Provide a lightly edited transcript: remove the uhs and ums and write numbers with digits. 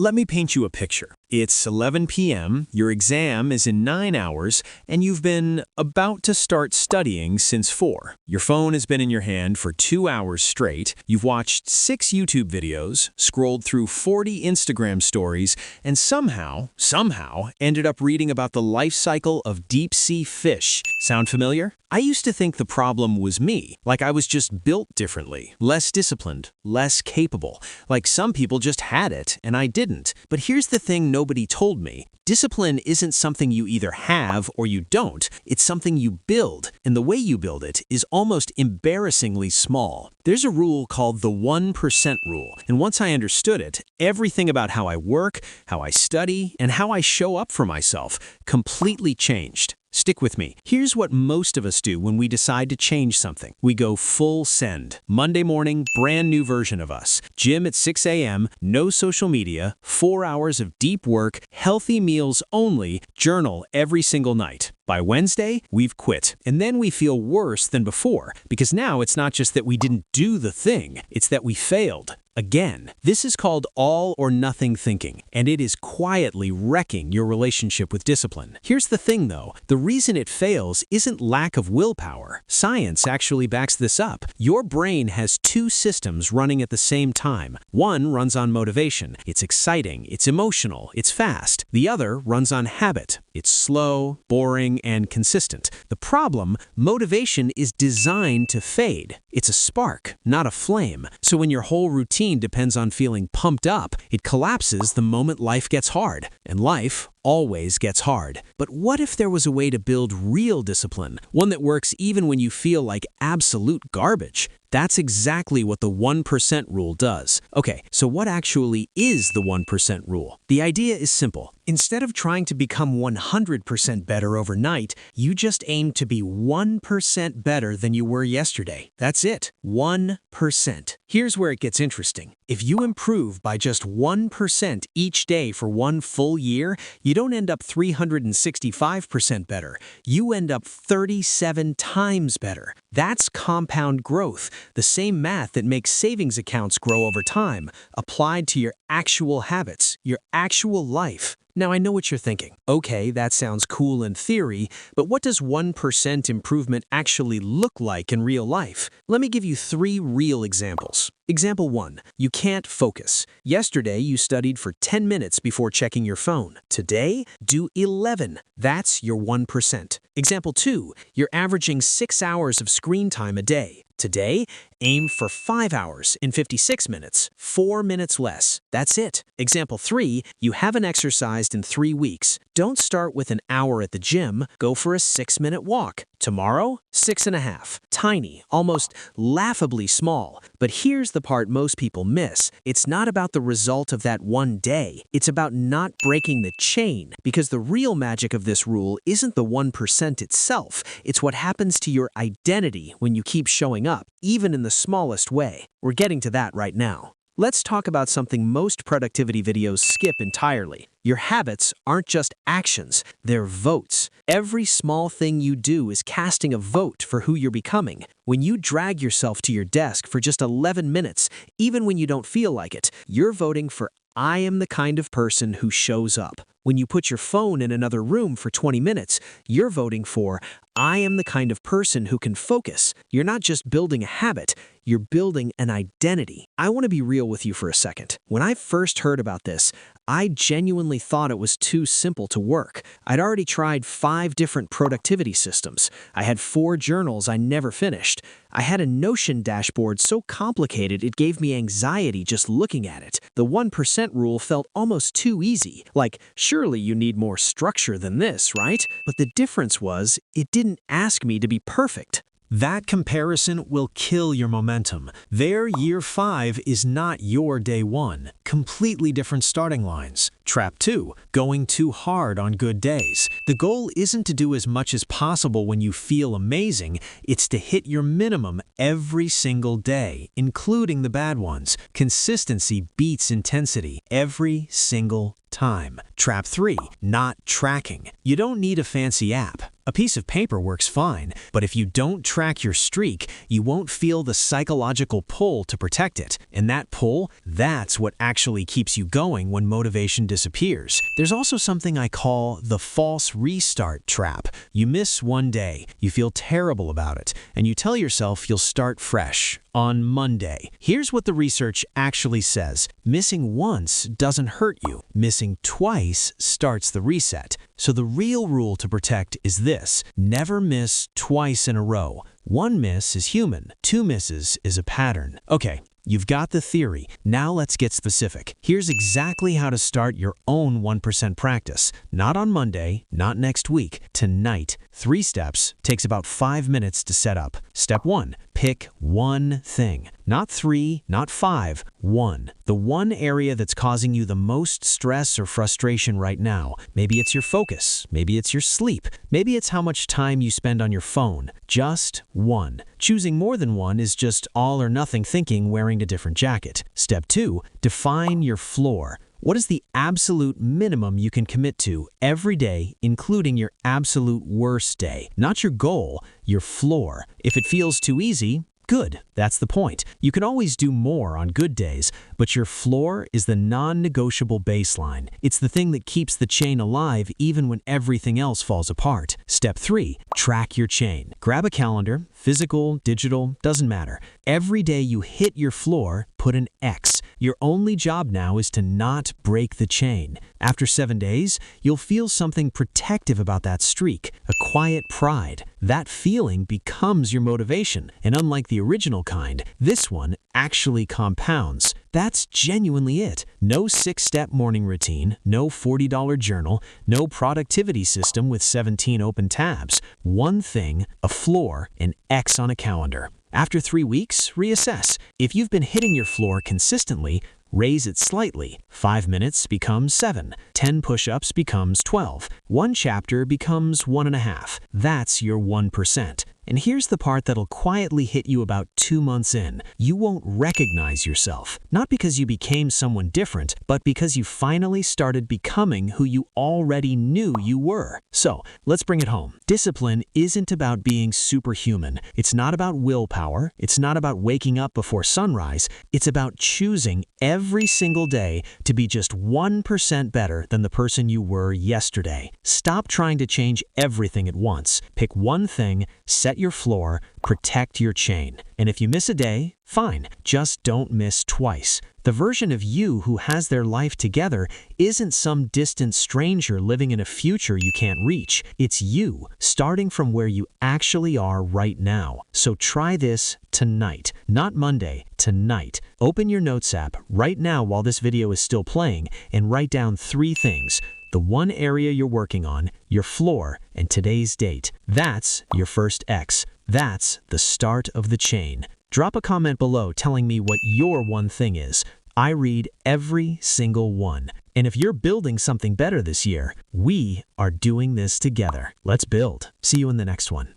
Let me paint you a picture. It's 11 p.m., your exam is in 9 hours, and you've been about to start studying since 4. Your phone has been in your hand for 2 hours straight, you've watched 6 YouTube videos, scrolled through 40 Instagram stories, and somehow ended up reading about the life cycle of deep-sea fish. Sound familiar? I used to think the problem was me, like I was just built differently, less disciplined, less capable, like some people just had it and I didn't. But here's the thing nobody told me. Discipline isn't something you either have or you don't, it's something you build, and the way you build it is almost embarrassingly small. There's a rule called the 1% rule, and once I understood it, everything about how I work, how I study, and how I show up for myself completely changed. Stick with me. Here's what most of us do when we decide to change something. We go full send. Monday morning, brand new version of us. Gym at 6 a.m., no social media, 4 hours of deep work, healthy meals only, journal every single night. By Wednesday, we've quit. And then we feel worse than before, because now it's not just that we didn't do the thing, it's that we failed. Again, this is called all or nothing thinking, and it is quietly wrecking your relationship with discipline. Here's the thing though, the reason it fails isn't lack of willpower. Science actually backs this up. Your brain has 2 systems running at the same time. One runs on motivation. It's exciting, it's emotional, it's fast. The other runs on habit. It's slow, boring, and consistent. The problem, motivation is designed to fade. It's a spark, not a flame. So when your whole routine depends on feeling pumped up, it collapses the moment life gets hard. And life always gets hard. But what if there was a way to build real discipline, one that works even when you feel like absolute garbage? That's exactly what the 1% rule does. Okay, so what actually is the 1% rule? The idea is simple. Instead of trying to become 100% better overnight, you just aim to be 1% better than you were yesterday. That's it, 1%. Here's where it gets interesting. If you improve by just 1% each day for 1 full year, you don't end up 365% better. You end up 37 times better. That's compound growth, the same math that makes savings accounts grow over time, applied to your actual habits, your actual life. Now I know what you're thinking. Okay, that sounds cool in theory, but what does 1% improvement actually look like in real life? Let me give you 3 real examples. Example 1. You can't focus. Yesterday, you studied for 10 minutes before checking your phone. Today, do 11. That's your 1%. Example 2. You're averaging 6 hours of screen time a day. Today, aim for 5 hours in 56 minutes, 4 minutes less. That's it. Example 3, you haven't exercised in 3 weeks. Don't start with an hour at the gym, go for a 6-minute walk. Tomorrow, 6.5. Tiny, almost laughably small. But here's the part most people miss. It's not about the result of that one day. It's about not breaking the chain, because the real magic of this rule isn't the 1% itself. It's what happens to your identity when you keep showing up, even in the smallest way. We're getting to that right now. Let's talk about something most productivity videos skip entirely. Your habits aren't just actions, they're votes. Every small thing you do is casting a vote for who you're becoming. When you drag yourself to your desk for just 11 minutes, even when you don't feel like it, you're voting for I am the kind of person who shows up. When you put your phone in another room for 20 minutes, you're voting for I am the kind of person who can focus. You're not just building a habit, you're building an identity. I want to be real with you for a second. When I first heard about this, I genuinely thought it was too simple to work. I'd already tried 5 different productivity systems. I had 4 journals I never finished. I had a Notion dashboard so complicated it gave me anxiety just looking at it. The 1% rule felt almost too easy. Like, surely you need more structure than this, right? But the difference was, it didn't ask me to be perfect. That comparison will kill your momentum. Their year 5 is not your day 1. Completely different starting lines. Trap 2. Going too hard on good days. The goal isn't to do as much as possible when you feel amazing, it's to hit your minimum every single day, including the bad ones. Consistency beats intensity every single time. Trap 3, not tracking. You don't need a fancy app. A piece of paper works fine, but if you don't track your streak, you won't feel the psychological pull to protect it. And that pull, that's what actually keeps you going when motivation disappears. There's also something I call the false restart trap. You miss one day, you feel terrible about it, and you tell yourself you'll start fresh on Monday. Here's what the research actually says. Missing once doesn't hurt you. Missing twice starts the reset. So the real rule to protect is this: never miss twice in a row. One miss is human, two misses is a pattern. Okay, you've got the theory. Now let's get specific. Here's exactly how to start your own 1% practice. Not on Monday, not next week, tonight. 3 steps, takes about 5 minutes to set up. Step 1, pick one thing. Not 3, not 5, 1. The one area that's causing you the most stress or frustration right now. Maybe it's your focus, maybe it's your sleep, maybe it's how much time you spend on your phone. Just one. Choosing more than one is just all or nothing thinking wearing a different jacket. Step 2, define your floor. What is the absolute minimum you can commit to every day, including your absolute worst day? Not your goal, your floor. If it feels too easy, good. That's the point. You can always do more on good days, but your floor is the non-negotiable baseline. It's the thing that keeps the chain alive even when everything else falls apart. Step 3, track your chain. Grab a calendar, physical, digital, doesn't matter. Every day you hit your floor, put an X. Your only job now is to not break the chain. After 7 days, you'll feel something protective about that streak, a quiet pride. That feeling becomes your motivation, and unlike the original kind, this one actually compounds. That's genuinely it. No 6-step morning routine, no $40 journal, no productivity system with 17 open tabs. One thing, a floor, an X on a calendar. After 3 weeks, reassess. If you've been hitting your floor consistently, raise it slightly. 5 minutes becomes 7. 10 push-ups becomes 12. 1 chapter becomes 1.5. That's your 1%. And here's the part that'll quietly hit you about 2 months in. You won't recognize yourself. Not because you became someone different, but because you finally started becoming who you already knew you were. So, let's bring it home. Discipline isn't about being superhuman. It's not about willpower. It's not about waking up before sunrise. It's about choosing every single day to be just 1% better than the person you were yesterday. Stop trying to change everything at once. Pick one thing, set your floor, protect your chain. And if you miss a day, fine, just don't miss twice. The version of you who has their life together isn't some distant stranger living in a future you can't reach. It's you, starting from where you actually are right now. So try this tonight, not Monday, tonight. Open your Notes app right now while this video is still playing and write down 3 things. The one area you're working on, your floor, and today's date. That's your first X. That's the start of the chain. Drop a comment below telling me what your one thing is. I read every single one. And if you're building something better this year, we are doing this together. Let's build. See you in the next one.